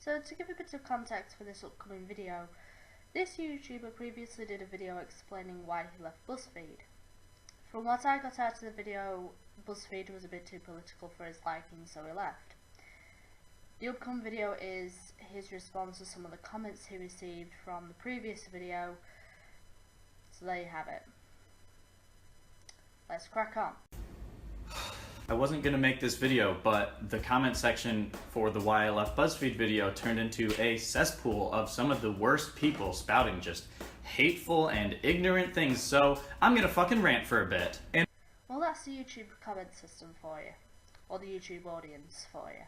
So to give a bit of context for this upcoming video, this YouTuber previously did a video explaining why he left Buzzfeed. From what I got out of the video, Buzzfeed was a bit too political for his liking, so he left. The upcoming video is his response to some of the comments he received from the previous video, so there you have it. Let's crack on. I wasn't going to make this video, but the comment section for the Why I Left Buzzfeed video turned into a cesspool of some of the worst people spouting just hateful and ignorant things, so I'm going to fucking rant for a bit. Well, that's the YouTube comment system for you, or the YouTube audience for you.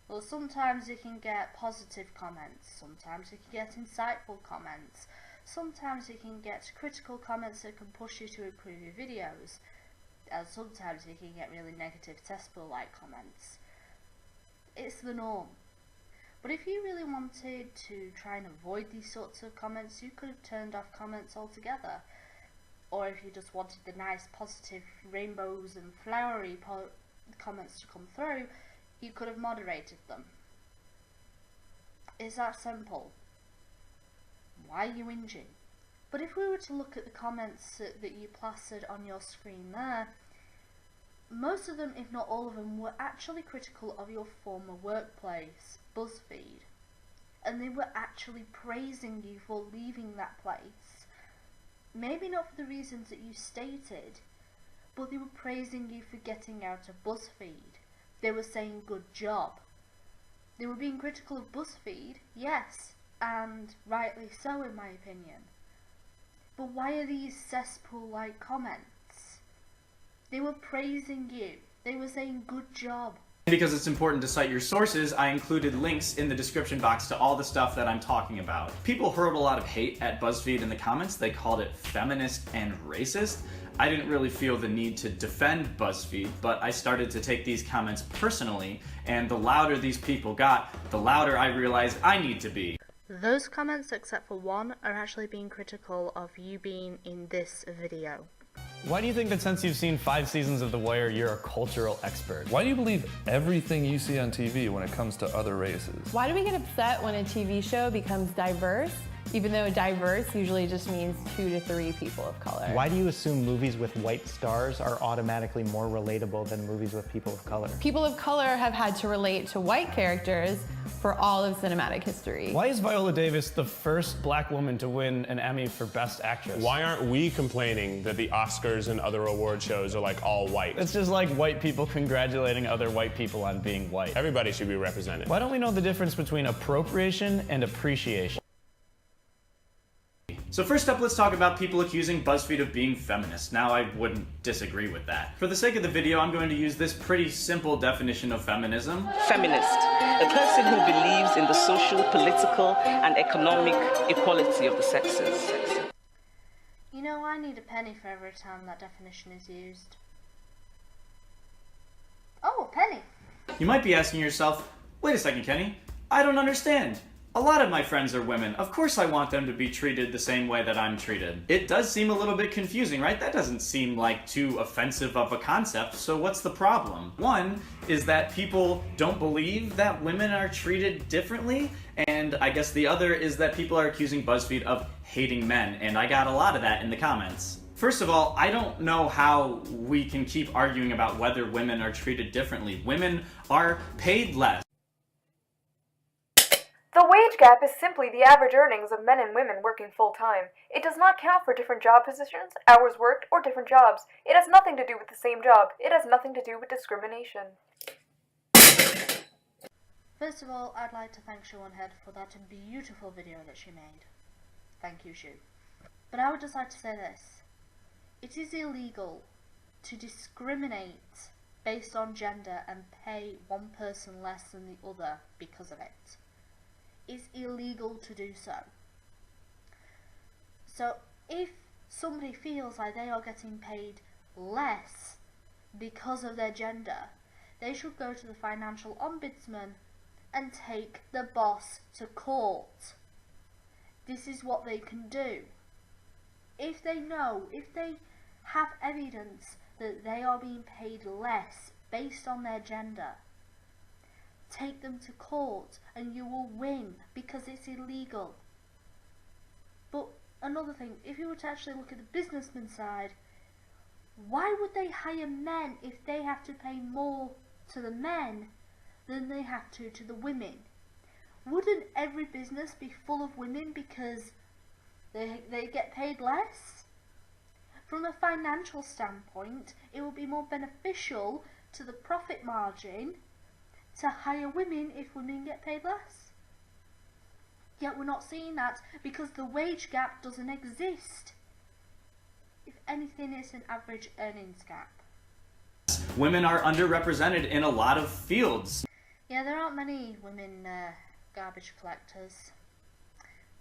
Well, sometimes you can get positive comments, sometimes you can get insightful comments, sometimes you can get critical comments that can push you to improve your videos, and sometimes you can get really negative cesspool-like comments. It's the norm. But if you really wanted to try and avoid these sorts of comments, you could have turned off comments altogether. Or if you just wanted the nice, positive rainbows and flowery comments to come through, you could have moderated them. It's that simple. Why are you whinging? But if we were to look at the comments that you plastered on your screen there, most of them, if not all of them, were actually critical of your former workplace, Buzzfeed. And they were actually praising you for leaving that place. Maybe not for the reasons that you stated, but they were praising you for getting out of Buzzfeed. They were saying good job. They were being critical of Buzzfeed, yes, and rightly so in my opinion. But why are these cesspool-like comments? They were praising you. They were saying good job. Because it's important to cite your sources, I included links in the description box to all the stuff that I'm talking about. People hurled a lot of hate at Buzzfeed in the comments. They called it feminist and racist. I didn't really feel the need to defend Buzzfeed, but I started to take these comments personally, and the louder these people got, the louder I realized I need to be. Those comments, except for one, are actually being critical of you being in this video. Why do you think that since you've seen 5 seasons of The Wire, you're a cultural expert? Why do you believe everything you see on TV when it comes to other races? Why do we get upset when a TV show becomes diverse, even though diverse usually just means 2 to 3 people of color? Why do you assume movies with white stars are automatically more relatable than movies with people of color? People of color have had to relate to white characters for all of cinematic history. Why is Viola Davis the first black woman to win an Emmy for Best Actress? Why aren't we complaining that the Oscars and other award shows are like all white? It's just like white people congratulating other white people on being white. Everybody should be represented. Why don't we know the difference between appropriation and appreciation? So first up, let's talk about people accusing Buzzfeed of being feminist. Now, I wouldn't disagree with that. For the sake of the video, I'm going to use this pretty simple definition of feminism. Feminist, a person who believes in the social, political, and economic equality of the sexes. You know, I need a penny for every time that definition is used. Oh, a penny! You might be asking yourself, wait a second, Kenny, I don't understand. A lot of my friends are women. Of course I want them to be treated the same way that I'm treated. It does seem a little bit confusing, right? That doesn't seem like too offensive of a concept, so what's the problem? One is that people don't believe that women are treated differently, and I guess the other is that people are accusing Buzzfeed of hating men, and I got a lot of that in the comments. First of all, I don't know how we can keep arguing about whether women are treated differently. Women are paid less. The wage gap is simply the average earnings of men and women working full-time. It does not count for different job positions, hours worked, or different jobs. It has nothing to do with the same job. It has nothing to do with discrimination. First of all, I'd like to thank Shonehead for that beautiful video that she made. Thank you, Shu. But I would just like to say this. It is illegal to discriminate based on gender and pay one person less than the other because of it. It's illegal to do so. So if somebody feels like they are getting paid less because of their gender, they should go to the financial ombudsman and take the boss to court. This is what they can do. If they have evidence that they are being paid less based on their gender, take them to court and you will win because it's illegal. But another thing, if you were to actually look at the businessman side, why would they hire men if they have to pay more to the men than they have to the women? Wouldn't every business be full of women because they get paid less? From a financial standpoint, it would be more beneficial to the profit margin to hire women if women get paid less. Yet we're not seeing that because the wage gap doesn't exist. If anything, it's an average earnings gap. Women are underrepresented in a lot of fields. Yeah, there aren't many women garbage collectors.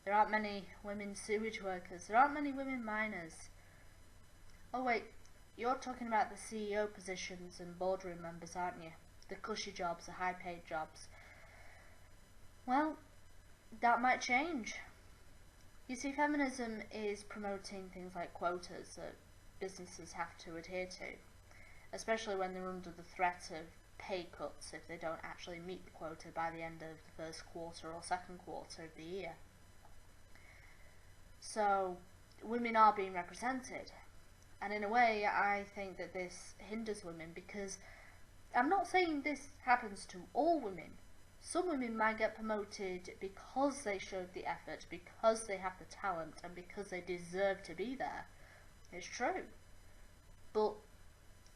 There aren't many women sewage workers. There aren't many women miners. Oh wait, you're talking about the CEO positions and boardroom members, aren't you? The cushy jobs, the high paid jobs. Well, that might change. You see, feminism is promoting things like quotas that businesses have to adhere to, especially when they're under the threat of pay cuts if they don't actually meet the quota by the end of the first quarter or second quarter of the year. So, women are being represented. And in a way, I think that this hinders women because I'm not saying this happens to all women. Some women might get promoted because they showed the effort, because they have the talent, and because they deserve to be there. It's true. But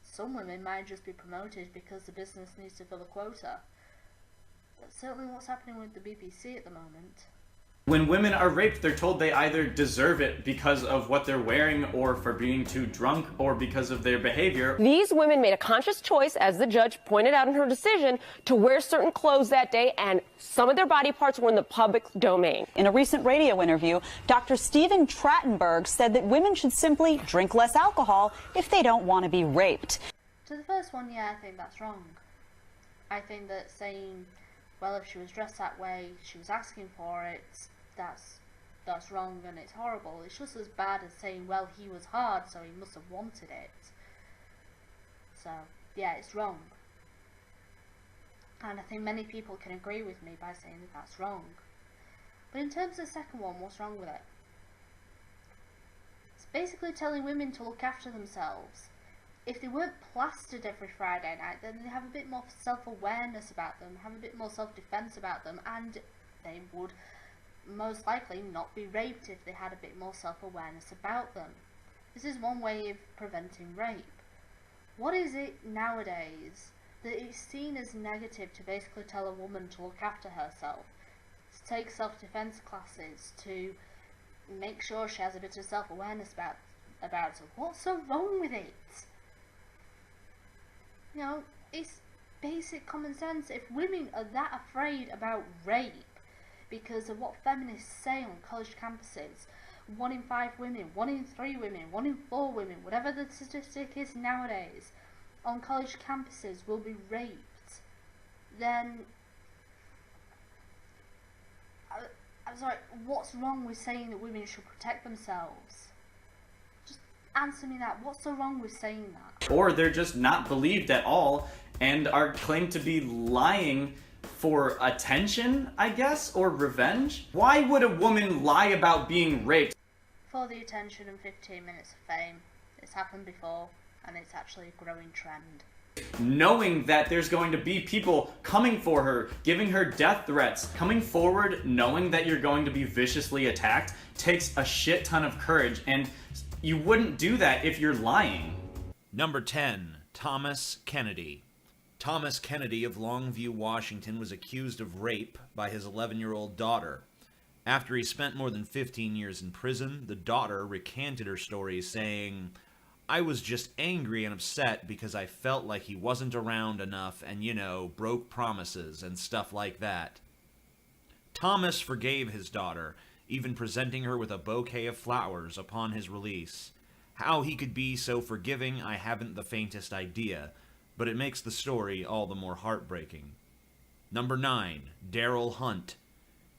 some women might just be promoted because the business needs to fill a quota. That's certainly what's happening with the BBC at the moment. When women are raped, they're told they either deserve it because of what they're wearing or for being too drunk or because of their behavior. These women made a conscious choice, as the judge pointed out in her decision, to wear certain clothes that day, and some of their body parts were in the public domain. In a recent radio interview, Dr. Stephen Trattenberg said that women should simply drink less alcohol if they don't want to be raped. To the first one, yeah, I think that's wrong. I think that saying, well, if she was dressed that way, she was asking for it, that's wrong and it's horrible. It's just as bad as saying, well, he was hard, so he must have wanted it. So, yeah, it's wrong. And I think many people can agree with me by saying that that's wrong. But in terms of the second one, what's wrong with it? It's basically telling women to look after themselves. If they weren't plastered every Friday night, then they'd have a bit more self-awareness about them, have a bit more self-defense about them, and they would most likely not be raped if they had a bit more self-awareness about them. This is one way of preventing rape. What is it nowadays that is seen as negative to basically tell a woman to look after herself, to take self-defense classes, to make sure she has a bit of self-awareness about it? What's so wrong with it? You know, it's basic common sense. If women are that afraid about rape because of what feminists say on college campuses, 1 in 5 women, 1 in 3 women, 1 in 4 women, whatever the statistic is nowadays, on college campuses will be raped, then I'm sorry, what's wrong with saying that women should protect themselves? Just answer me that. What's so wrong with saying that? Or they're just not believed at all and are claimed to be lying for attention, I guess, or revenge? Why would a woman lie about being raped? For the attention and 15 minutes of fame. It's happened before, and it's actually a growing trend. Knowing that there's going to be people coming for her, giving her death threats, coming forward knowing that you're going to be viciously attacked takes a shit ton of courage, and you wouldn't do that if you're lying. Number 10, Thomas Kennedy. Thomas Kennedy of Longview, Washington, was accused of rape by his 11-year-old daughter. After he spent more than 15 years in prison, the daughter recanted her story, saying, "I was just angry and upset because I felt like he wasn't around enough and, broke promises and stuff like that." Thomas forgave his daughter, even presenting her with a bouquet of flowers upon his release. How he could be so forgiving, I haven't the faintest idea, but it makes the story all the more heartbreaking. Number 9, Daryl Hunt.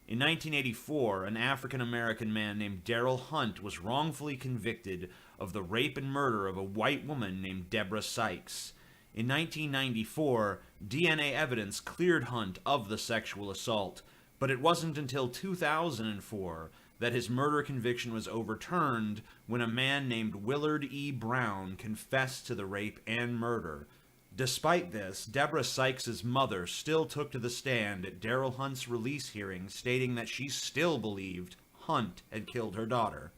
In 1984, an African-American man named Daryl Hunt was wrongfully convicted of the rape and murder of a white woman named Deborah Sykes. In 1994, DNA evidence cleared Hunt of the sexual assault, but it wasn't until 2004 that his murder conviction was overturned when a man named Willard E. Brown confessed to the rape and murder. Despite this, Deborah Sykes' mother still took to the stand at Daryl Hunt's release hearing, stating that she still believed Hunt had killed her daughter.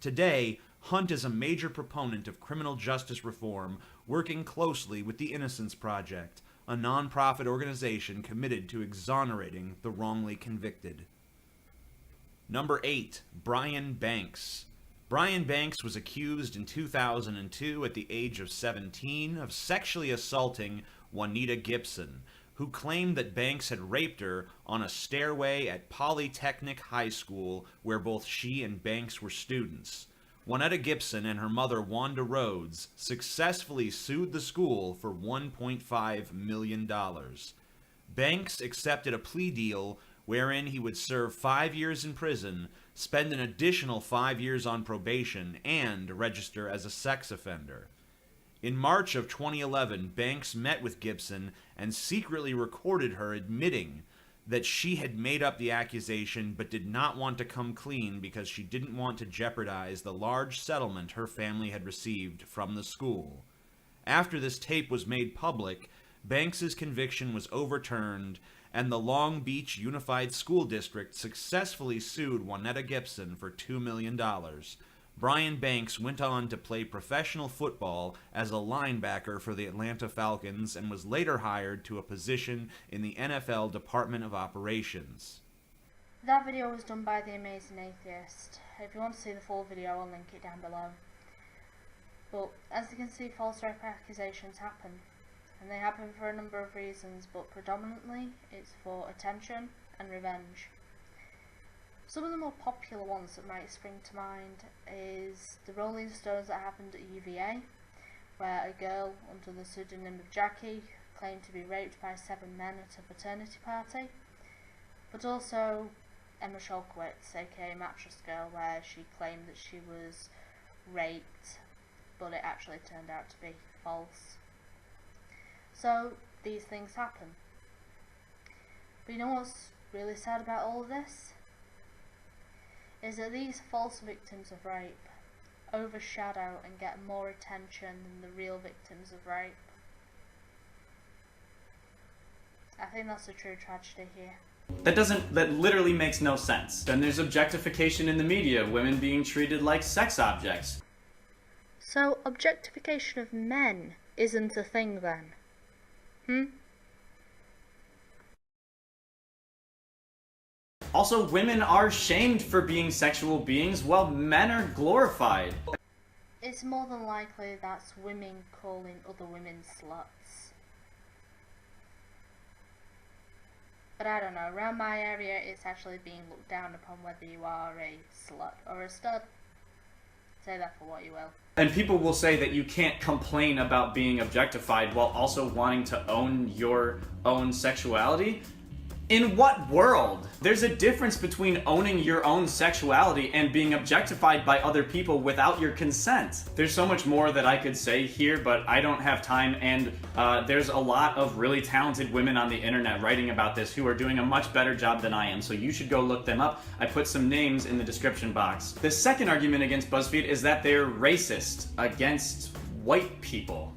Today, Hunt is a major proponent of criminal justice reform, working closely with the Innocence Project, a nonprofit organization committed to exonerating the wrongly convicted. Number 8, Brian Banks. Brian Banks was accused in 2002 at the age of 17 of sexually assaulting Juanita Gibson, who claimed that Banks had raped her on a stairway at Polytechnic High School where both she and Banks were students. Juanita Gibson and her mother Wanda Rhodes successfully sued the school for $1.5 million. Banks accepted a plea deal wherein he would serve 5 years in prison, spend an additional 5 years on probation, and register as a sex offender. In March of 2011, Banks met with Gibson and secretly recorded her admitting that she had made up the accusation but did not want to come clean because she didn't want to jeopardize the large settlement her family had received from the school. After this tape was made public, Banks's conviction was overturned, and the Long Beach Unified School District successfully sued Juanita Gibson for $2 million. Brian Banks went on to play professional football as a linebacker for the Atlanta Falcons and was later hired to a position in the NFL Department of Operations. That video was done by The Amazing Atheist. If you want to see the full video, I'll link it down below. But as you can see, false rape accusations happen. And they happen for a number of reasons, but predominantly it's for attention and revenge. Some of the more popular ones that might spring to mind is the Rolling Stones that happened at UVA, where a girl under the pseudonym of Jackie claimed to be raped by 7 men at a fraternity party, but also Emma Sholkowitz, aka Mattress Girl, where she claimed that she was raped, but it actually turned out to be false. So these things happen. But you know what's really sad about all of this? Is that these false victims of rape overshadow and get more attention than the real victims of rape. I think that's a true tragedy here. That literally makes no sense. Then there's objectification in the media, women being treated like sex objects. So objectification of men isn't a thing then? Also, women are shamed for being sexual beings while men are glorified. It's more than likely that's women calling other women sluts. But I don't know, around my area it's actually being looked down upon whether you are a slut or a stud. Say that for what you will. And people will say that you can't complain about being objectified while also wanting to own your own sexuality. In what world? There's a difference between owning your own sexuality and being objectified by other people without your consent. There's so much more that I could say here, but I don't have time, and there's a lot of really talented women on the internet writing about this who are doing a much better job than I am, so you should go look them up. I put some names in the description box. The second argument against Buzzfeed is that they're racist against white people.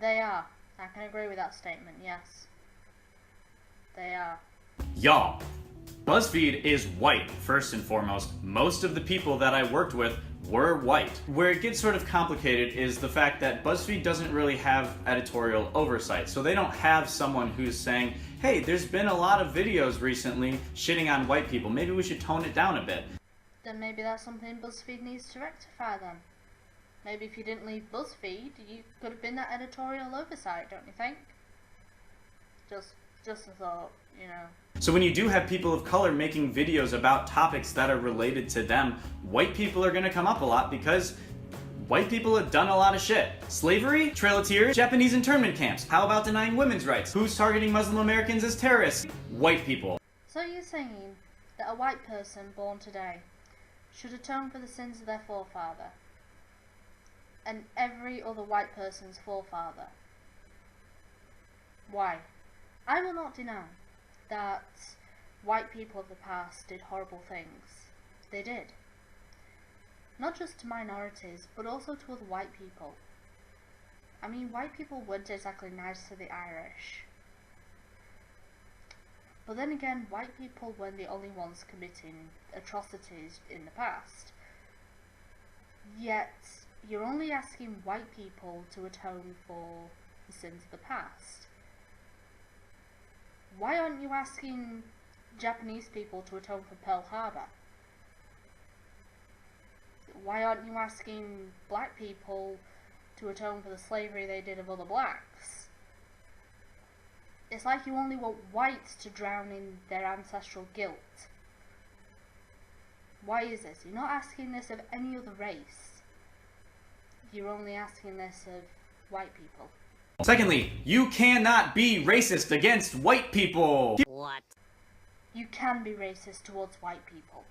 They are. I can agree with that statement, yes. They are. Y'all, BuzzFeed is white, first and foremost. Most of the people that I worked with were white. Where it gets sort of complicated is the fact that BuzzFeed doesn't really have editorial oversight. So they don't have someone who's saying, hey, there's been a lot of videos recently shitting on white people. Maybe we should tone it down a bit. Then maybe that's something BuzzFeed needs to rectify then. Maybe if you didn't leave BuzzFeed, you could have been that editorial oversight, don't you think? Just a thought, you know. So when you do have people of color making videos about topics that are related to them, white people are going to come up a lot because white people have done a lot of shit. Slavery, Trail of Tears, Japanese internment camps. How about denying women's rights? Who's targeting Muslim Americans as terrorists? White people. So you're saying that a white person born today should atone for the sins of their forefather, and every other white person's forefather Why? I will not deny that white people of the past did horrible things. They did. Not just to minorities, but also to other white people. I mean, white people weren't exactly nice to the Irish. But then again, white people weren't the only ones committing atrocities in the past. Yet, you're only asking white people to atone for the sins of the past. Why aren't you asking Japanese people to atone for Pearl Harbor? Why aren't you asking black people to atone for the slavery they did of other blacks? It's like you only want whites to drown in their ancestral guilt. Why is this? You're not asking this of any other race. You're only asking this of white people. Secondly, you cannot be racist against white people. What? You can be racist towards white people.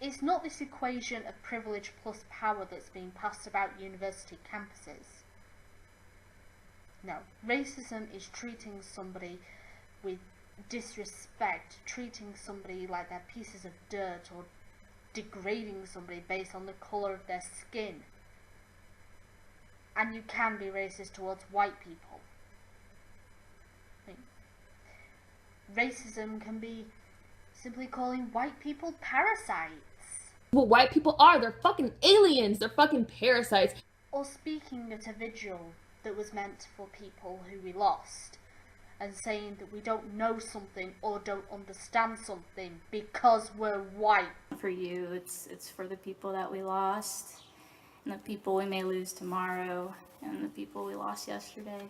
It's not this equation of privilege plus power that's being passed about university campuses. No, racism is treating somebody with disrespect, treating somebody like they're pieces of dirt, or degrading somebody based on the colour of their skin. And you can be racist towards white people. I mean, racism can be simply calling white people parasites. What white people are, they're fucking aliens, they're fucking parasites. Or speaking at a vigil that was meant for people who we lost, and saying that we don't know something or don't understand something because we're white. For you, it's for the people that we lost, and the people we may lose tomorrow, and the people we lost yesterday.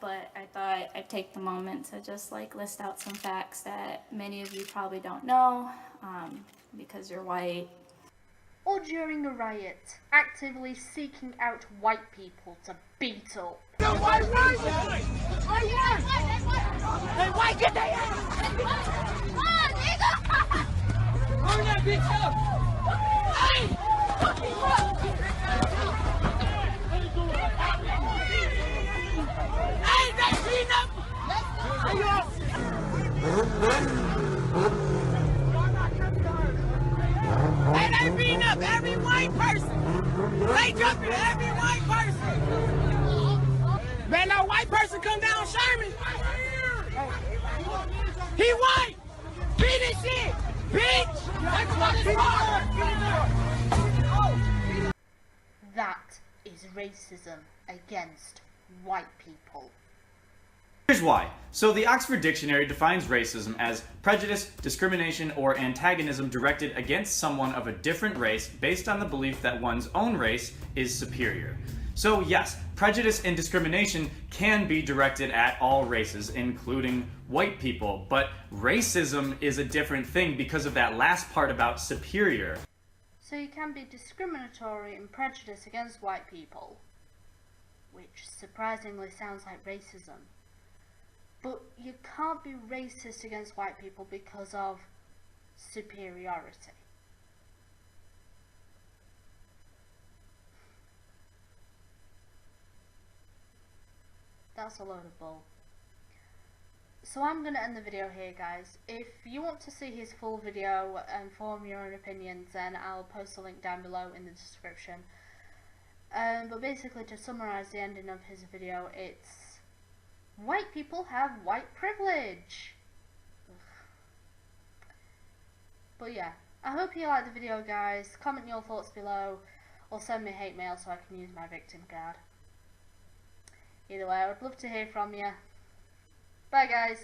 But I thought I'd take the moment to just like list out some facts that many of you probably don't know, because you're white. Or during a riot, actively seeking out white people to beat up. The white riot! Hey, white, get their ass! Come on, nigga! Hurry that bitch up! Hey! Hey, they beating up! Hey, they beating up every white person! They jumping every white person! Man, that white person come down Sherman! He white! Beat his shit! Bitch! That is racism against white people. Here's why. So the Oxford Dictionary defines racism as prejudice, discrimination, or antagonism directed against someone of a different race based on the belief that one's own race is superior. So yes, prejudice and discrimination can be directed at all races, including white people, but racism is a different thing because of that last part about superior. So you can be discriminatory and prejudiced against white people, which surprisingly sounds like racism. But you can't be racist against white people because of superiority. That's a load of bull. So I'm going to end the video here, guys. If you want to see his full video and form your own opinions, then I'll post a link down below in the description. But basically, to summarise the ending of his video, it's white people have white privilege. Ugh. But yeah, I hope you liked the video, guys. Comment your thoughts below, or send me hate mail so I can use my victim card. Either way, I would love to hear from you. Bye, guys.